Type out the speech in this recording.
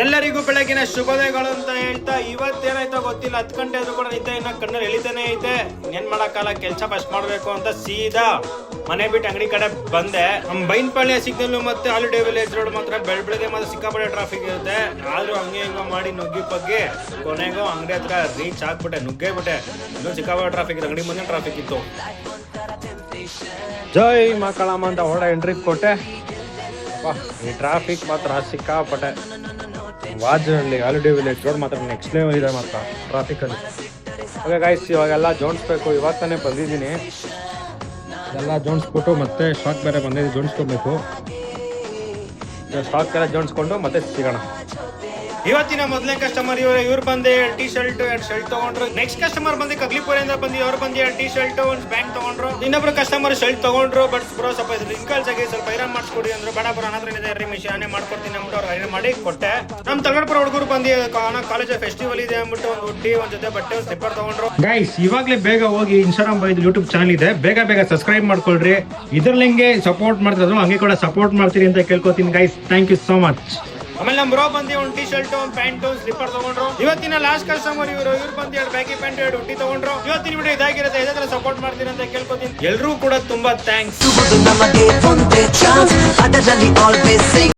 ಎಲ್ಲರಿಗೂ ಬೆಳಗಿನ ಶುಭೋದಯಗಳು ಅಂತ ಹೇಳ್ತಾ ಇವತ್ತೇನಾಯ್ತೋ ಗೊತ್ತಿಲ್ಲ 10 ಗಂಟೆ ಆದ್ರೂ ಕೂಡ ನಿದ್ದೆ ಇನ್ನ ಕಣ್ಣಲ್ಲಿ ಎಳಿತಾನೆ ಐತೆ. ಏನ್ ಮಾಡಕ್ಕಾಗಲ್ಲ, ಕೆಲಸ ಫಸ್ಟ್ ಮಾಡ್ಬೇಕು ಅಂತ ಸೀದಾ ಮನೆ ಬಿಟ್ಟು ಅಂಗಡಿ ಕಡೆ ಬಂದೆ. ನಮ್ ಬೈನ್ಪಾಳ್ಯ ಸಿಗ್ನಲ್ ಮತ್ತೆ ಹಾಲಿಡೇ ವಿಲೇಜ್ ರೋಡ್ ಮಾತ್ರ ಬೆಳಗ್ಗೆ ಮಾತ್ರ ಸಿಕ್ಕಾಪಟ್ಟೆ ಟ್ರಾಫಿಕ್ ಇರುತ್ತೆ. ಆದ್ರೂ ಹಂಗೆ ಹಿಂಗ ಮಾಡಿ ನುಗ್ಗಿ ಪಗ್ಗೆ ಕೊನೆಗೂ ಅಂಗಡಿ ಹತ್ರ ರೀಚ್ ಆಗ್ಬಿಟ್ಟೆ, ನುಗ್ಗೇ ಬಿಟ್ಟೆ. ಇನ್ನೂ ಸಿಕ್ಕಾಪಟ್ಟೆ ಟ್ರಾಫಿಕ್ ಇದೆ, ಅಂಗಡಿ ಮುಂದೆ ಟ್ರಾಫಿಕ್ ಇತ್ತು. ಜೈ ಮಕ್ಕಳಮ್ಮ ಅಂತ ಹೊಡ ಎಂಟ್ರಿ ಕೊಟ್ಟೆ. ಈ ಟ್ರಾಫಿಕ್ ಮಾತ್ರ ಸಿಕ್ಕಾಪಟ್ಟೆ. ವಾಜನಹಳ್ಳಿ ಹಾಲಿಡೇ ವಿಲೇಜ್ ರೋಡ್ ಮಾತ್ರ ನೆಕ್ಸ್ಟ್ ಲೆವೆಲ್ ಇದೆ ಮಾತ್ರ ಟ್ರಾಫಿಕಲ್ಲಿ. ಓಕೆ ಗೈಸ್, ಇವಾಗೆಲ್ಲ ಜೋಡಿಸ್ಬೇಕು. ಇವಾಗ ತಾನೇ ಬಂದಿದ್ದೀನಿ, ಎಲ್ಲ ಜೋಡಿಸ್ಬಿಟ್ಟು ಮತ್ತೆ ಸ್ಟಾಕ್ ಬೇರೆ ಬಂದಿದ್ದು ಜೋಡಿಸ್ಕೊಬೇಕು. ಸ್ಟಾಕ್ ಎಲ್ಲ ಜೋಡಿಸ್ಕೊಂಡು ಮತ್ತೆ ಸಿಗೋಣ. ಇವತ್ತಿನ ಮೊದಲನೇ ಕಸ್ಟಮರ್ ಇವ್ರು ಬಂದು 2 ಟೀ ಶರ್ಟ್ 2 ಶರ್ಟ್ ತಗೊಂಡ್ರು. ನೆಕ್ಸ್ಟ್ ಕಸ್ಟಮರ್ ಬಂದು ಕಗ್ಲಿಪುರಿಂದ ಬಂದು ಅವ್ರು ಬಂದು 2 ಟೀ ಶರ್ಟ್ 1 ಪ್ಯಾಂಟ್ ತಗೊಂಡ್ರು. ಇನ್ನೊಬ್ರು ಕಸ್ಟಮರ್ ಶರ್ಟ್ ತಗೊಂಡ್ರು. ಬಟ್ ಬ್ರೋ ಸ್ವಲ್ಪ ರಿಂಕಲ್ಸ್ ಆಗಿ ಸ್ವಲ್ಪ ಐರನ್ ಮಾಡಿಸ್ಕೊಡಿ ಅಂದ್ರು. ಬೇಡ ಬ್ರೋ ನನ್ನ ಹತ್ರ ಇದೆ ಮಿಷನ್ ಮಾಡ್ಕೊಡ್ತೀನಿ ಅಂದ್ಬಿಟ್ಟು ಅವ್ರು ಐರನ್ ಮಾಡಿ ಕೊಟ್ಟೆ. ನಮ್ಮ ತಗಡ್ಪುರ ಹುಡುಗರು ಬಂದು ಕಾಲೇಜ್ ಫೆಸ್ಟಿವಲ್ ಇದೆ ಅಂದ್ಬಿಟ್ಟು ಒಂದು ಹುಡ್ಡಿ ಒಂದು ಜೊತೆ ಬಟ್ಟೆ ಸ್ಲಿಪ್ಪರ್ ತಗೊಂಡ್ರು. ಗೈಸ್, ಇವಾಗಲೇ ಬೇಗ ಹೋಗಿ ಇನ್ಸ್ಟಾಗ್ರಾಮ್ ಬೈದು ಯೂಟ್ಯೂಬ್ ಚಾನಲ್ ಇದೆ, ಬೇಗ ಸಬ್ಸ್ಕ್ರೈಬ್ ಮಾಡ್ಕೊಳ್ರಿ. ಇದ್ರಲ್ಲಿ ಹೆಂಗೆ ಸಪೋರ್ಟ್ ಮಾಡ್ತಿದ್ರು ಹಂಗೆ ಕೂಡ ಸಪೋರ್ಟ್ ಮಾಡ್ತೀರಿ ಅಂತ ಕೇಳ್ಕೊತೀನಿ guys. Thank you so much. ಆಮೇಲೆ ನಮ್ಮ ಬ್ರೋ ಬಂದು 1 ಟೀ ಶರ್ಟ್ 1 ಪ್ಯಾಂಟ್ 1 ಸ್ಲಿಪ್ಪರ್ ತಗೊಂಡ್ರು. ಇವತ್ತಿನ ಲಾಸ್ಟ್ ಕಸ್ಟಮರ್ ಇವ್ರು ಬಂದು 2 ಬ್ಯಾಗಿ ಪ್ಯಾಂಟ್ 2 ಹುಡ್ಡಿ ತಗೊಂಡ್ರು. ಇವತ್ತಿನ ವಿಡಿಯೋ ಇದಾಗಿರುತ್ತೆ. ಇದೇ ತರ ಸಪೋರ್ಟ್ ಮಾಡ್ತೀರಿ ಅಂತ ಕೇಳ್ಕೊತೀನಿ. ಎಲ್ರೂ ಕೂಡ ತುಂಬಾ ಥ್ಯಾಂಕ್ಸ್.